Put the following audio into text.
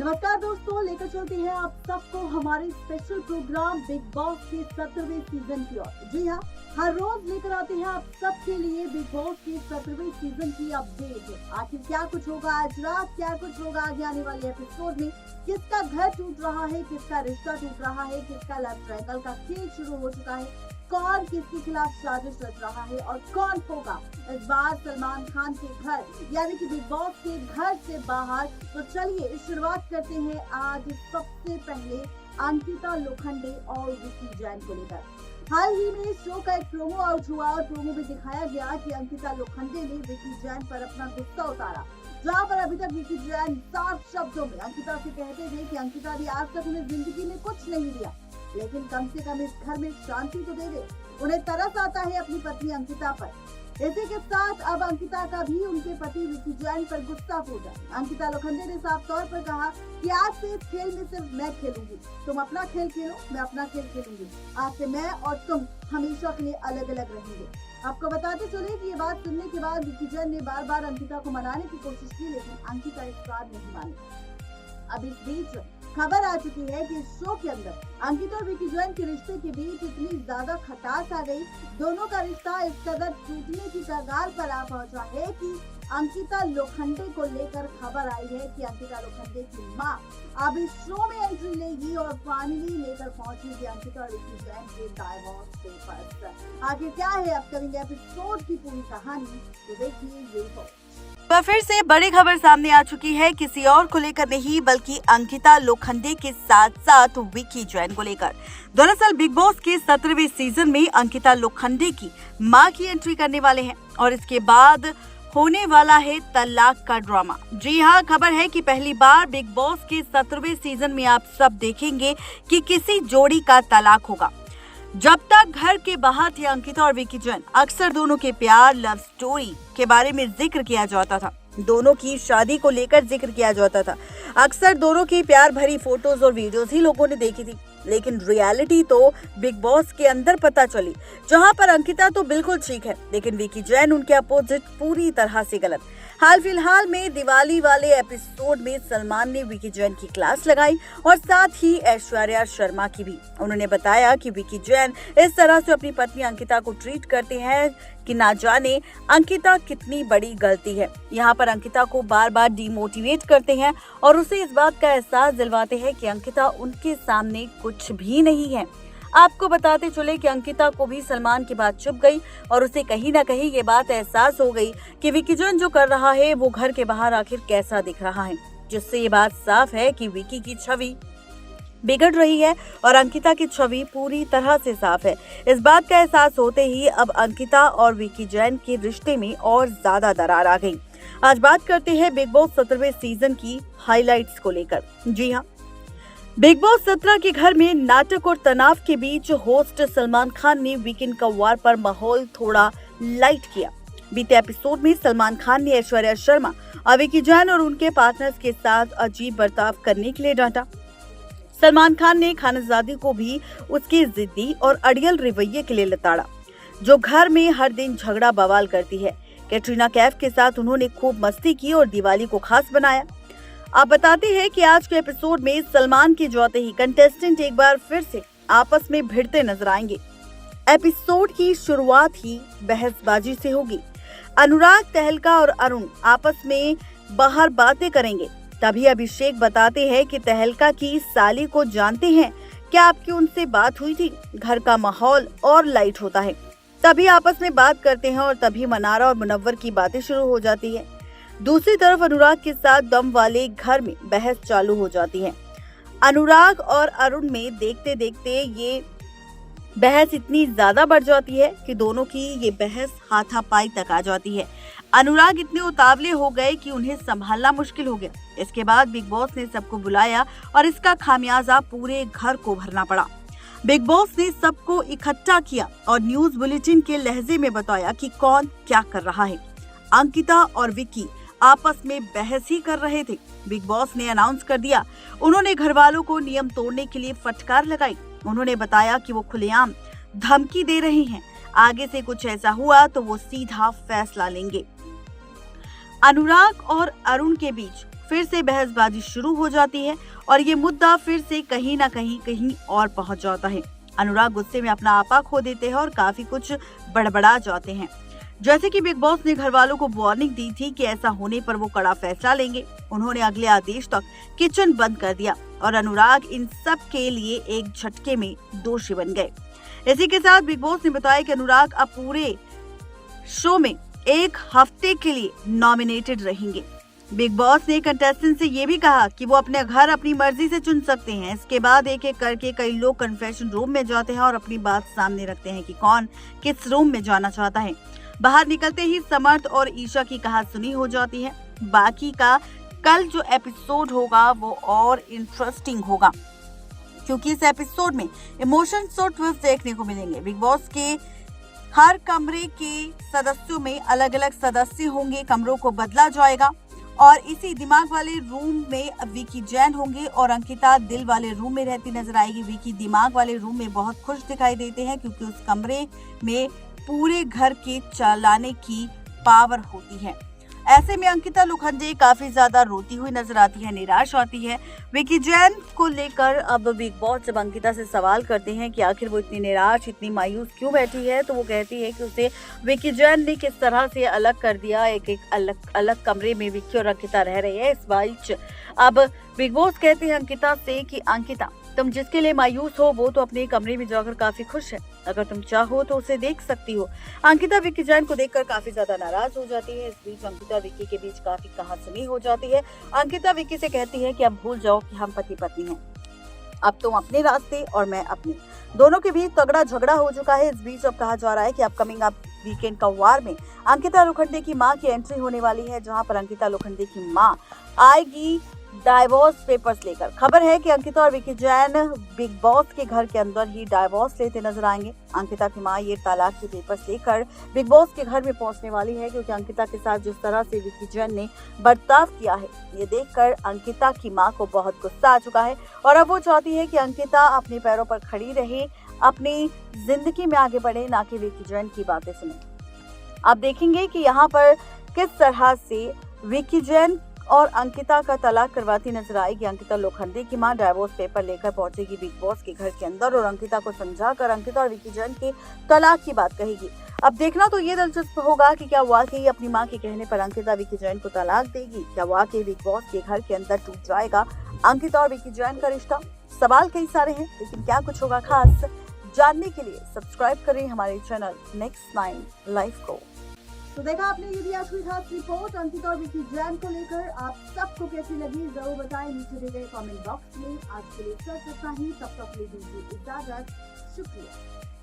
नमस्कार दोस्तों, लेकर चलते हैं आप सबको हमारे स्पेशल प्रोग्राम बिग बॉस के 17वें सीजन की ओर। जी हाँ, हर रोज लेकर आते हैं आप सबके लिए बिग बॉस के 17वें सीजन की अपडेट। आखिर क्या कुछ होगा आज रात, क्या कुछ होगा आगे आने वाले एपिसोड में, किसका घर टूट रहा है, किसका रिश्ता टूट रहा है, किसका लव ट्रायंगल का खेल शुरू हो चुका है, कौन किसके खिलाफ साजिश रच रहा है और कौन होगा इस बार सलमान खान के घर यानी कि बिग बॉस के घर से बाहर। तो चलिए शुरुआत करते हैं आज सबसे पहले अंकिता लोखंडे और विकी जैन को लेकर। हाल ही में शो का एक प्रोमो आउट हुआ और प्रोमो में दिखाया गया कि अंकिता लोखंडे ने विकी जैन पर अपना गुस्सा उतारा, जहां पर अभी तक विकी जैन साफ शब्दों में अंकिता से कहते थे कि अंकिता ने आज तक उन्हें जिंदगी में कुछ नहीं दिया, लेकिन कम से कम इस घर में शांति तो दे दे। उन्हें तरस आता है अपनी पत्नी अंकिता पर। इसी के साथ अब अंकिता का भी उनके पति विकी जैन पर गुस्सा फूटा। अंकिता लोखंडे ने साफ तौर पर कहा कि आज से इस खेल में सिर्फ मैं खेलूंगी, तुम अपना खेल खेलो, मैं अपना खेल खेलूंगी। आज से मैं और तुम हमेशा के लिए अलग अलग रहेंगे। आपको बताते चले कि ये बात सुनने के बाद विकी जैन ने बार बार अंकिता को मनाने की कोशिश की, लेकिन अंकिता इस बार नहीं मानी। अब इस बीच खबर आ चुकी है कि इस शो के अंदर अंकिता और विकी जैन के रिश्ते के बीच इतनी ज्यादा खटास आ गई, दोनों का रिश्ता इस कदर टूटने की कगार पर आ पहुंचा है कि अंकिता लोखंडे को लेकर खबर आई है कि अंकिता लोखंडे की मां अब इस शो में एंट्री लेगी और फाइनली लेकर पहुंचेगी अंकिता और विकी जैन के डाइवोर्स पेपर्स। आगे क्या है अपकमिंग एपिसोड की पूरी कहानी, तो देखिए ये रिपोर्ट। फिर से बड़ी खबर सामने आ चुकी है, किसी और को लेकर नहीं बल्कि अंकिता लोखंडे के साथ साथ विकी जैन को लेकर। दरअसल बिग बॉस के 17वें सीजन में अंकिता लोखंडे की मां की एंट्री करने वाले हैं और इसके बाद होने वाला है तलाक का ड्रामा। जी हाँ, खबर है कि पहली बार बिग बॉस के 17वें सीजन में आप सब देखेंगे कि किसी जोड़ी का तलाक होगा। जब तक घर के बाहर थे अंकिता और विकी जैन, अक्सर दोनों के प्यार लव स्टोरी के बारे में जिक्र किया जाता था, दोनों की शादी को लेकर जिक्र किया जाता था। अक्सर दोनों की प्यार भरी फोटोज और वीडियोस ही लोगों ने देखी थी, लेकिन रियलिटी तो बिग बॉस के अंदर पता चली, जहां पर अंकिता तो बिल्कुल ठीक है, लेकिन विकी जैन उनके अपोजिट पूरी तरह से गलत। हाल फिलहाल में दिवाली वाले एपिसोड में सलमान ने विकी जैन की क्लास लगाई और साथ ही ऐश्वर्या शर्मा की भी। उन्होंने बताया कि विकी जैन इस तरह से अपनी पत्नी अंकिता को ट्रीट करते हैं कि ना जाने अंकिता कितनी बड़ी गलती है। यहाँ पर अंकिता को बार बार डिमोटिवेट करते हैं और उसे इस बात का एहसास दिलवाते हैं कि अंकिता उनके सामने कुछ भी नहीं है। आपको बताते चले कि अंकिता को भी सलमान की बात चुभ गई और उसे कहीं ना कहीं ये बात एहसास हो गई कि विकी जैन जो कर रहा है वो घर के बाहर आखिर कैसा दिख रहा है, जिससे ये बात साफ है कि विकी की छवि बिगड़ रही है और अंकिता की छवि पूरी तरह से साफ है। इस बात का एहसास होते ही अब अंकिता और विकी जैन के रिश्ते में और ज्यादा दरार आ गई। आज बात करते हैं बिग बॉस 17वें सीजन की हाइलाइट्स को लेकर। जी हाँ, बिग बॉस 17 के घर में नाटक और तनाव के बीच होस्ट सलमान खान ने वीकेंड का वार पर माहौल थोड़ा लाइट किया। बीते एपिसोड में सलमान खान ने ऐश्वर्या शर्मा और विकी जैन और उनके पार्टनर्स के साथ अजीब बर्ताव करने के लिए डांटा। सलमान खान ने खानजादी को भी उसके जिद्दी और अड़ियल रवैये के लिए लताड़ा, जो घर में हर दिन झगड़ा बवाल करती है। कैटरीना कैफ के साथ उन्होंने खूब मस्ती की और दिवाली को खास बनाया। आप बताते हैं कि आज के एपिसोड में सलमान के जोते ही कंटेस्टेंट एक बार फिर से आपस में भिड़ते नजर आएंगे। एपिसोड की शुरुआत ही बहसबाजी से होगी। अनुराग, तहलका और अरुण आपस में बाहर बातें करेंगे। तभी अभिषेक बताते हैं कि तहलका की साली को जानते हैं, क्या आपकी उनसे बात हुई थी? घर का माहौल और लाइट होता है। तभी आपस में बात करते हैं और तभी मनारा और मुनव्वर की बातें शुरू हो जाती है। दूसरी तरफ अनुराग के साथ दम वाले घर में बहस चालू हो जाती है। अनुराग और अरुण में देखते देखते ये बहस इतनी ज्यादा बढ़ जाती है कि दोनों की ये बहस हाथापाई तक आ जाती है। अनुराग इतने उतावले हो गए कि उन्हें संभालना मुश्किल हो गया। इसके बाद बिग बॉस ने सबको बुलाया और इसका खामियाजा पूरे घर को भरना पड़ा। बिग बॉस ने सबको इकट्ठा किया और न्यूज बुलेटिन के लहजे में बताया कि कौन क्या कर रहा है। अंकिता और विकी आपस में बहस ही कर रहे थे। बिग बॉस ने अनाउंस कर दिया। उन्होंने घर वालों को नियम तोड़ने के लिए फटकार लगाई। उन्होंने बताया कि वो खुलेआम धमकी दे रहे हैं, आगे से कुछ ऐसा हुआ तो वो सीधा फैसला लेंगे। अनुराग और अरुण के बीच फिर से बहसबाजी शुरू हो जाती है और ये मुद्दा फिर से कहीं ना कहीं और पहुंच जाता है। अनुराग गुस्से में अपना आपा खो देते हैं और काफी कुछ बड़बड़ा जाते हैं। जैसे कि बिग बॉस ने घर वालों को वार्निंग दी थी कि ऐसा होने पर वो कड़ा फैसला लेंगे, उन्होंने अगले आदेश तक किचन बंद कर दिया और अनुराग इन सब के लिए एक झटके में दोषी बन गए। इसी के साथ बिग बॉस ने बताया कि अनुराग अब पूरे शो में 1 हफ्ते के लिए नॉमिनेटेड रहेंगे। बिग बॉस ने कंटेस्टेंट से ये भी कहा कि वो अपने घर अपनी मर्जी से चुन सकते हैं। इसके बाद एक एक करके कई लोग कन्फेशन रूम में जाते हैं और अपनी बात सामने रखते हैं कि कौन किस रूम में जाना चाहता है। बाहर निकलते ही समर्थ और ईशा की कहासुनी हो जाती है। बाकी का कल जो एपिसोड होगा वो और इंटरेस्टिंग होगा, क्योंकि इस एपिसोड में इमोशंस और ट्विस्ट देखने को मिलेंगे। बिग बॉस के हर कमरे के सदस्यों में अलग अलग सदस्य होंगे, कमरों को बदला जाएगा और इसी दिमाग वाले रूम में विकी जैन होंगे और अंकिता दिल वाले रूम में रहती नजर आएगी। विकी दिमाग वाले रूम में बहुत खुश दिखाई देते हैं क्योंकि उस कमरे में पूरे घर के चलाने की पावर होती है। ऐसे में अंकिता लोखंडे काफी ज्यादा रोती हुई नजर आती है, निराश आती है। विकी जैन को लेकर अब बिग बॉस जब अंकिता से सवाल करते हैं कि आखिर वो इतनी निराश, इतनी मायूस क्यों बैठी है, तो वो कहती है कि उसे विकी जैन ने किस तरह से अलग कर दिया। एक अलग कमरे में विकी और अंकिता रह रहे हैं। इस बीच अब बिग बॉस कहते हैं अंकिता से कि अंकिता, तुम जिसके लिए मायूस हो वो तो अपने कमरे में जाकर काफी खुश है, अगर तुम चाहो तो उसे देख सकती हो। अंकिता विकी जैन को देखकर काफी ज्यादा नाराज हो जाती है। इस बीच अंकिता और विकी के बीच काफी कहासुनी हो जाती है। अंकिता विकी से कहती है कि अब भूल जाओ कि हम पति पत्नी हैं, अब तुम अपने रास्ते और मैं अपने। दोनों के बीच तगड़ा झगड़ा हो चुका है। इस बीच अब कहा जा रहा है कि अपकमिंग वीकेंड का वार में अंकिता लोखंडे की मां की एंट्री होने वाली है, जहां पर अंकिता लोखंडे की मां आएगी डाइवोर्स पेपर्स लेकर। खबर है कि अंकिता और विकी जैन बिग बॉस के घर के अंदर ही डाइवोर्स लेते नजर आएंगे। अंकिता की मां ये तलाक के पेपर्स लेकर बिग बॉस के घर में पहुंचने वाली है, क्योंकि अंकिता के साथ जिस तरह से विकी जैन ने बर्ताव किया है, ये देखकर अंकिता की मां को बहुत गुस्सा आ चुका है और अब वो चाहती है कि अंकिता अपने पैरों पर खड़ी रहे, अपनी जिंदगी में आगे बढ़े, ना कि विकी जैन की बातें सुने। आप देखेंगे कि यहाँ पर किस तरह से विकी जैन और अंकिता का तलाक करवाती नजर आएगी। अंकिता लोखंडे की मां डाइवोर्स पेपर लेकर पहुंचेगी बिग बॉस के घर के अंदर और अंकिता को समझाकर अंकिता और विकी जैन के तलाक की बात कहेगी। अब देखना तो ये दिलचस्प होगा कि क्या वाकई अपनी मां के कहने पर अंकिता विकी जैन को तलाक देगी, क्या वाकई बिग बॉस के घर के अंदर टूट जाएगा अंकिता और विकी जैन का रिश्ता। सवाल कई सारे हैं, लेकिन क्या कुछ होगा खास, जानने के लिए सब्सक्राइब करें हमारे चैनल नेक्स्ट 9 लाइव को। तो देखा आपने ये भी आज कोई खास रिपोर्ट अंकिता और विकी जैन को लेकर। आप सबको कैसी लगी जरूर बताएं नीचे दिए गए कमेंट बॉक्स में। आज के लिए सिर्फ इतना ही, तब तक के लिए दीजिए इजाजत। शुक्रिया।